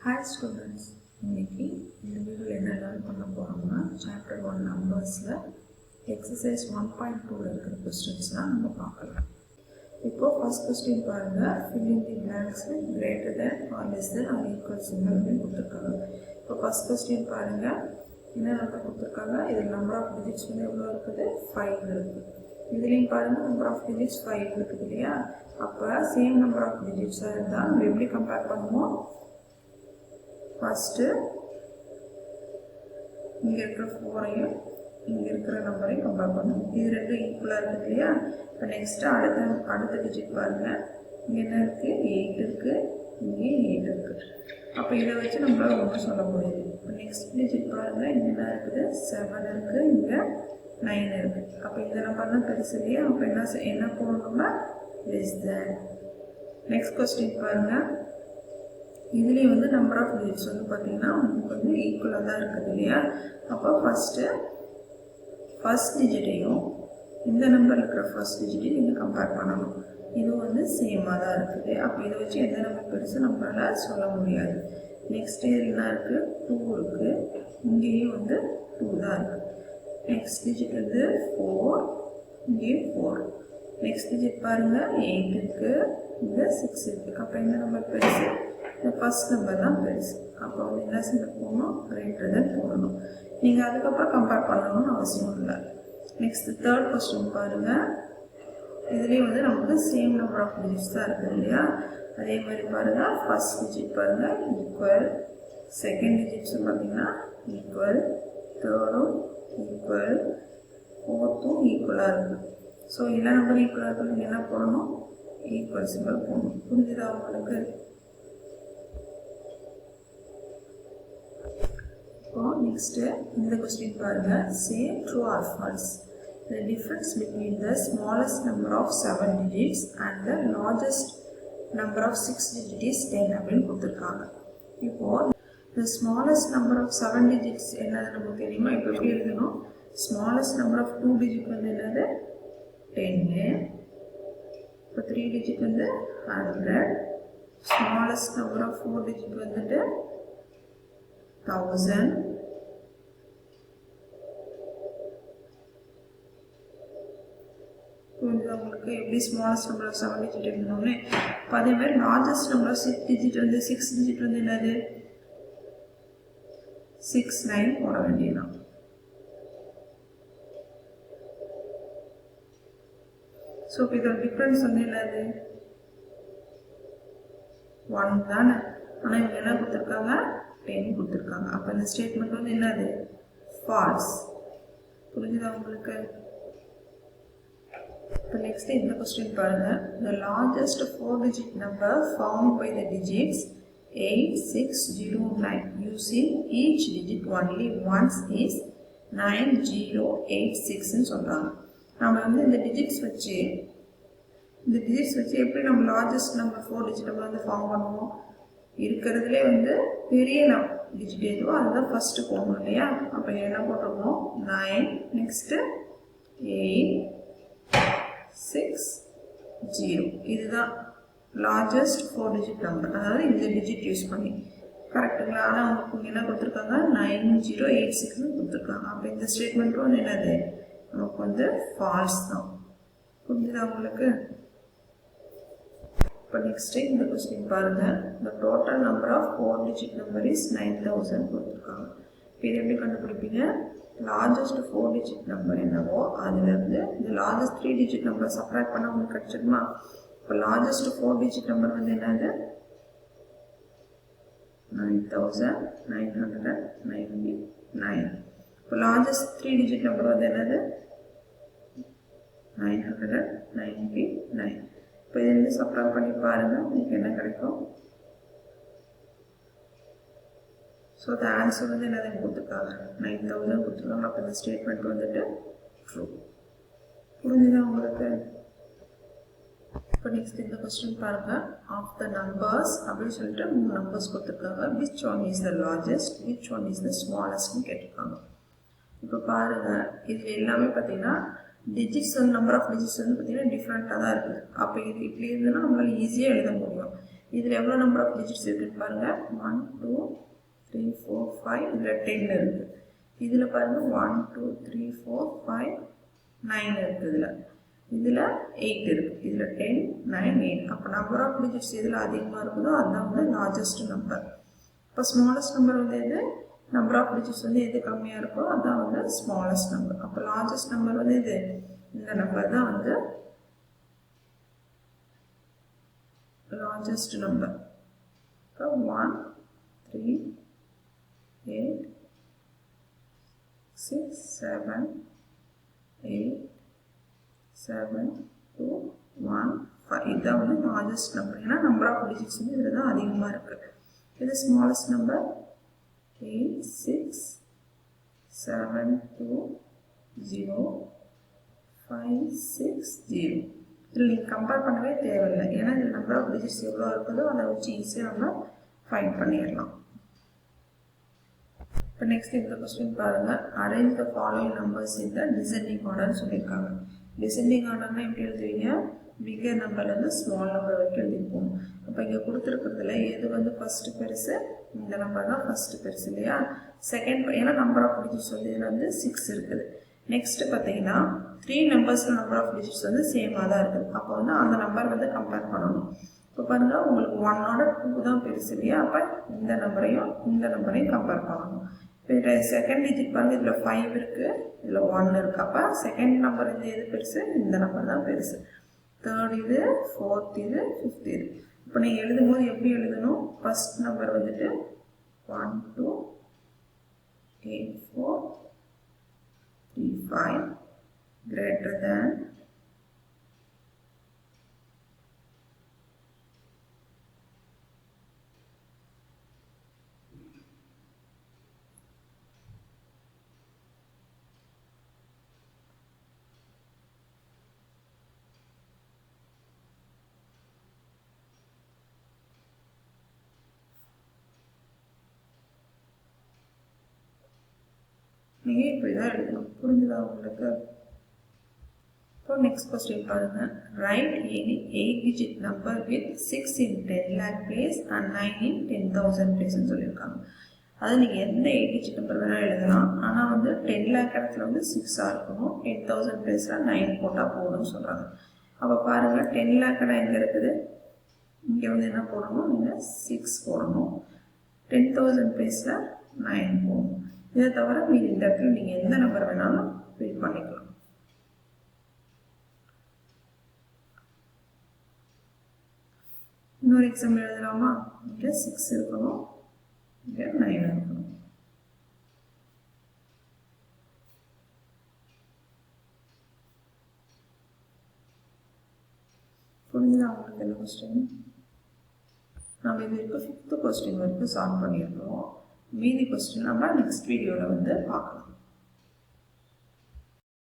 Hi students, இன்னைக்கு இந்த வீடியோல என்ன லேர்ன் பண்ண போறோம்னா சாப்டர் 1 நம்பர்ஸ்ல எக்ஸசைஸ் 1.2ல இருக்கிற क्वेश्चंसலாம் நம்ம பார்க்கலாம். இப்போ ஃபர்ஸ்ட் क्वेश्चन பாருங்க, fill in the blanks with greater than or less than or equal symbol அப்படின்னு கொடுத்திருக்காங்க. இப்போ ஃபர்ஸ்ட் क्वेश्चन பாருங்க, என்ன நம்பர் கொடுத்திருக்காங்க? இதுல நம்பர் ஆஃப் டிஜிட்ஸ் வந்து எவ்வளவு இருக்குது? 5 இருக்கு. இதுலயும் பாருங்க நம்பர் ஆஃப் டிஜிட்ஸ் 5 இருக்குது இல்லையா? அப்ப சேம் நம்பர் ஆஃப் டிஜிட்ஸா இருந்தா நம்ம எப்படி கம்பேர் பண்ணுவோம்? ஃபர்ஸ்ட் இங்க இருக்கிற 4ஐயும் இங்க இருக்கிற நம்பரையும் கம்பேர் பண்ணுவோம். இது ரெண்டும் ஈக்குவலா இருக்கு இல்லையா? இப்போ நெக்ஸ்ட் அடுத்த டிஜிட் பாருங்க, இங்க என்ன இருக்கு? 8 இருக்கு, இங்க 8 இருக்கு. அப்ப இதை வச்சு நம்மளால ஒன்றும் சொல்ல முடியாது. இப்போ நெக்ஸ்ட் டிஜிட் பாருங்க, இங்க என்ன இருக்குது? 7 இருக்கு, இங்க 9 இருக்கு. அப்ப இந்த நம்பர் தான் பெருசு இல்லையா? அப்ப என்ன போடணும்னா லெஸ் தேன். நெக்ஸ்ட் கொஸ்டின் பாருங்க, இதுலேயும் வந்து நம்பர் ஆஃப் டிஜிட்ஸ் வந்து பார்த்தீங்கன்னா உங்களுக்கு வந்து ஈக்குவலாக தான் இருக்குது இல்லையா? அப்போ ஃபர்ஸ்ட் டிஜிட்டையும் இந்த நம்பரில் இருக்கிற ஃபர்ஸ்ட் டிஜிட்டையும் நீங்கள் கம்பேர் பண்ணணும். இது வந்து சேமாக தான் இருக்குது. அப்போ இதை வச்சு எந்த நம்பர் பெருசு நம்மளால் சொல்ல முடியாது. நெக்ஸ்ட் இதில் என்ன இருக்குது? 2 இருக்குது, இங்கேயும் வந்து 2 தான் இருக்குது. நெக்ஸ்ட் டிஜிட் வந்து 4, இங்கேயும் 4. நெக்ஸ்ட் டிஜிட் பாருங்கள், 8 இருக்குது, இங்கே 6 இருக்குது. அப்போ எந்த நம்பர் பெருசு? இந்த ஃபர்ஸ்ட் நம்பர் தான் பெருசு. அப்போ வந்து என்ன சிம்பிள் போடணும்? கிரேட்டர் தென் போடணும். நீங்கள் அதுக்கப்புறம் கம்பேர் பண்ணணும்னு அவசியம் இல்லை. நெக்ஸ்ட் தேர்ட் கொஸ்டின் பாருங்க, இதுலேயும் வந்து நமக்கு சேம் நம்பர் ஆஃப் டிஜிட்ஸ் தான் இருக்குது இல்லையா? அதே மாதிரி பாருங்க, ஃபர்ஸ்ட் டிஜிட் பாருங்க ஈக்குவல், செகண்ட் டிஜிட்ஸும் பார்த்தீங்கன்னா ஈக்குவல், தேர்டும் ஈக்குவல், ஃபோர்த்தும் ஈக்குவலாக இருக்குது. ஸோ எல்லா நம்பரும் ஈக்குவலாக இருக்குது. நீங்கள் என்ன போடணும்? ஈக்குவல் சிம்பிள் போடணும். புரிஞ்சுதா உங்களுக்கு? Next, இந்த question பாருங்க, say true or false. The difference between the smallest number of 7 digits and the largest number of 6 digits is 10 அப்படின்னு கொடுத்திருக்காங்க. இப்போ the smallest number of 7 digits என்னது நமக்கு தெரியுமா? இப்போ எப்படி எழுதணும்? smallest number of 2 digit வந்து என்னது? 10. இப்போ 3 digit வந்து 100. smallest number of 4 digit வந்துட்டு 1000. உங்களுக்கு எப்படி ஸ்மாலஸ்ட் நம்பர் ஆஃப் 7 டிஜிட் எழுதணும்னு. இப்போ அதே மாதிரி லார்ஜஸ்ட் நம்பர் ஆஃப் 6 டிஜிட் வந்து 6 டிஜிட் வந்து என்னது? 69 போட வேண்டியதான். ஸோ இப்போ இதோட டிஃப்ரென்ஸ் வந்து என்னது? 1 தானே. ஆனால் இவங்க என்ன கொடுத்துருக்காங்க? 10 கொடுத்துருக்காங்க. அப்போ இந்த ஸ்டேட்மெண்ட் வந்து என்னது? ஃபால்ஸ். புரிஞ்சுதா உங்களுக்கு? இப்போ நெக்ஸ்ட் இந்த கொஸ்டின் பாருங்க, the largest 4-digit number formed by the digits 8609 using each digit only once is 9086 ன்னு சொல்றாங்க. நம்ம வந்து இந்த டிஜிட்ஸ் வச்சு எப்படி நம்ம லார்ஜஸ்ட் நம்பர் 4-digit நம்பர் வந்து ஃபார்ம் பண்ணுவோம்? இருக்கிறதுலே வந்து பெரிய டிஜிட் எதுவோ அதுதான் ஃபர்ஸ்ட் போகணும் இல்லையா? அப்போ என்ன போட்டிருக்கோம்? 9, நெக்ஸ்ட் 8, 6, 0. இதுதான் லார்ஜஸ்ட் 4-digit நம்பர், அதாவது இந்த டிஜிட் யூஸ் பண்ணி. கரெக்டுங்களா? ஆனால் உங்களுக்கு என்ன கொடுத்துருக்காங்க? 9086 கொடுத்துருக்காங்க. அப்போ இந்த ஸ்டேட்மெண்ட்டும் வந்து என்னது? நமக்கு வந்து ஃபால்ஸ் தான். புரிஞ்சுதா உங்களுக்கு? இப்போ நெக்ஸ்ட் இந்த கொஸ்டின் பாருங்க, the total number of 4-digit number is 9000 கொடுத்துருக்காங்க. இப்போ இது எப்படி கண்டுபிடிப்பீங்க? லார்ஜஸ்ட் 4-digit நம்பர் என்னவோ அதுலேருந்து இந்த லார்ஜஸ்ட் 3-digit நம்பர் சப்ராக்ட் பண்ண உங்களுக்கு கிடைச்சிருமா? இப்போ லார்ஜஸ்ட் 4-digit நம்பர் வந்து என்னது? 9999. இப்போ லார்ஜஸ்ட் 3-digit நம்பர் வந்து என்னது? 999. இப்போ இது வந்து சப்ராக்ட் பண்ணி பாருங்க, உங்களுக்கு என்ன கிடைக்கும்? ஸோ த ஆன்சர் வந்து என்னது கொடுத்துருக்காங்க? 9000 கொடுத்துருக்காங்க. அப்போ இந்த ஸ்டேட்மெண்ட் வந்துட்டு ட்ரூ. புரிஞ்சுதா உங்களுக்கு? இப்போ நெக்ஸ்ட் இந்த கொஸ்டின் பாருங்க, ஆஃப் த நம்பர்ஸ் அப்படின்னு சொல்லிட்டு 3 நம்பர்ஸ் கொடுத்துருக்காங்க. Which one is the largest, which one is the ஸ்மாலஸ்ட்னு கேட்டிருக்காங்க. இப்போ பாருங்க, இது எல்லாமே பார்த்தீங்கன்னா டிஜிட்ஸ் வந்து நம்பர் ஆஃப் டிஜிட்ஸ் வந்து பார்த்தீங்கன்னா டிஃப்ரெண்ட்டாக தான் இருக்குது. அப்போ இது இப்படி இருந்ததுன்னா நம்மளால ஈஸியாக எழுத முடியும். இதில் எவ்வளோ நம்பர் ஆஃப் டிஜிட்ஸ் இருக்குன்னு பாருங்கள். 1 2 3 4 5 இதில் 10 இருக்குது. இதில் பாருங்கள் 1 2 3 4 5 9 இருக்குது. இதில் 8 இருக்குது. இதில் 10 9 8. அப்போ நம்பர் ஆஃப் டிஜிட்ஸ் எதில் அதிகமாக இருக்குதோ அதுதான் வந்து லார்ஜஸ்ட் நம்பர். இப்போ ஸ்மாலஸ்ட் நம்பர் வந்து எது, நம்பர் ஆஃப் டிஜிட்ஸ் வந்து எது கம்மியாக இருக்கோ அதுதான் வந்து ஸ்மாலஸ்ட் நம்பர். அப்போ லார்ஜஸ்ட் நம்பர் வந்து இது, இந்த நம்பர் தான் வந்து largest number. So 1 3 8 6 7 8 7 2 1 5. இதான் வந்து largest number. ஏன்னா நம்பர் ஆஃப் டிஜிட்ஸ் வந்து இதில் தான் அதிகமாக இருக்குது. இது ஸ்மாலஸ்ட் நம்பர் 8 6 7 2 0 5 6 0. இதில் நீங்கள் கம்பேர் பண்ணவே தேவையில்லை. ஏன்னா இதில் நம்பர் ஆஃப் டிஜிட்ஸ் எவ்வளோ இருக்குதோ அதை வச்சு ஈஸியாக நம்ம ஃபைண்ட் பண்ணிடலாம். இப்போ நெக்ஸ்ட் இந்த கொஸ்டின் பாருங்கள். Arrange the following numbers in the descending ஆர்டர்னு சொல்லியிருக்காங்க. டிசெண்டிங் ஆர்டர்னா எப்படி எழுதுவீங்க, பிகர் நம்பர்லேருந்து ஸ்மால் நம்பர் வரைக்கும் எழுதிப்போம். அப்போ இங்கே கொடுத்துருக்கிறதுல எது வந்து ஃபஸ்ட்டு பெருசு, இந்த நம்பர் தான் ஃபஸ்ட்டு பெருசு இல்லையா. செகண்ட், ஏன்னா நம்பர் ஆஃப் டிஜிட்ஸ் வந்து இதில் வந்து 6 இருக்குது. நெக்ஸ்ட் பார்த்தீங்கன்னா 3 நம்பர்ஸில் நம்பர் ஆஃப் டிஜிட்ஸ் வந்து சேமாக தான் இருக்குது. அப்போ வந்து அந்த நம்பர் வந்து கம்பேர் பண்ணணும். இப்போ பாருங்கள், உங்களுக்கு 1ஓட 2 தான் பெருசு இல்லையா. அப்போ இந்த நம்பரையும் கம்பேர் பண்ணணும். இப்போ செகண்ட் டிஜிட் பாருங்கள், இதில் 5 இருக்குது, இதில் 1 இருக்குது. அப்போ செகண்ட் நம்பர் இந்த எது பெருசு, இந்த நம்பர் தான் பெருசு. தேர்ட் இது, ஃபோர்த் இது, ஃபிஃப்த் இது. இப்போ நீங்கள் எழுதும் போது எப்படி எழுதணும், ஃபஸ்ட் நம்பர் வந்துட்டு 1 2 8 4 3 5 greater than நீங்கள் இப்படி தான் எழுதணும். புரிஞ்சுதா உங்களுக்கு? இப்போ நெக்ஸ்ட் கொஸ்டின் பாருங்கள். Right any 8-digit number with 6 in 10 lakh place and 9 in 10,000 placeன்னு சொல்லியிருக்காங்க. அது நீங்கள் எந்த 8-digit நம்பர் வேணால் எழுதலாம். ஆனால் வந்து 10 lakh இடத்துல வந்து 6ஆக இருக்கணும். 10,000 பிளேஸில் 9 போட்டால் போகணும்னு சொல்கிறாங்க. அப்போ பாருங்கள், 10 lakh இடம் எங்கே இருக்குது, இங்கே வந்து என்ன போடணும், நீங்கள் 6 போடணும். 10,000 பிளேஸில் 9 போடணும். இதை தவிர மீதி இந்த இடத்துல நீங்கள் எந்த நம்பர் வேணாலும் ஃபில் பண்ணிக்கலாம். இன்னொரு எக்ஸாம்பிள் எழுதலாமா? இங்கே 6 இருக்கணும், இங்கே 9 இருக்கணும். புரிஞ்சுதா உங்களுக்கு இந்த கொஸ்டின்? நம்ம இது வரைக்கும் 5th கொஸ்டின் வரைக்கும் சால்வ் பண்ணியிருக்கோம். மீதி கொஸ்டின் நம்ம நெக்ஸ்ட் வீடியோவில் வந்து பார்க்கலாம்.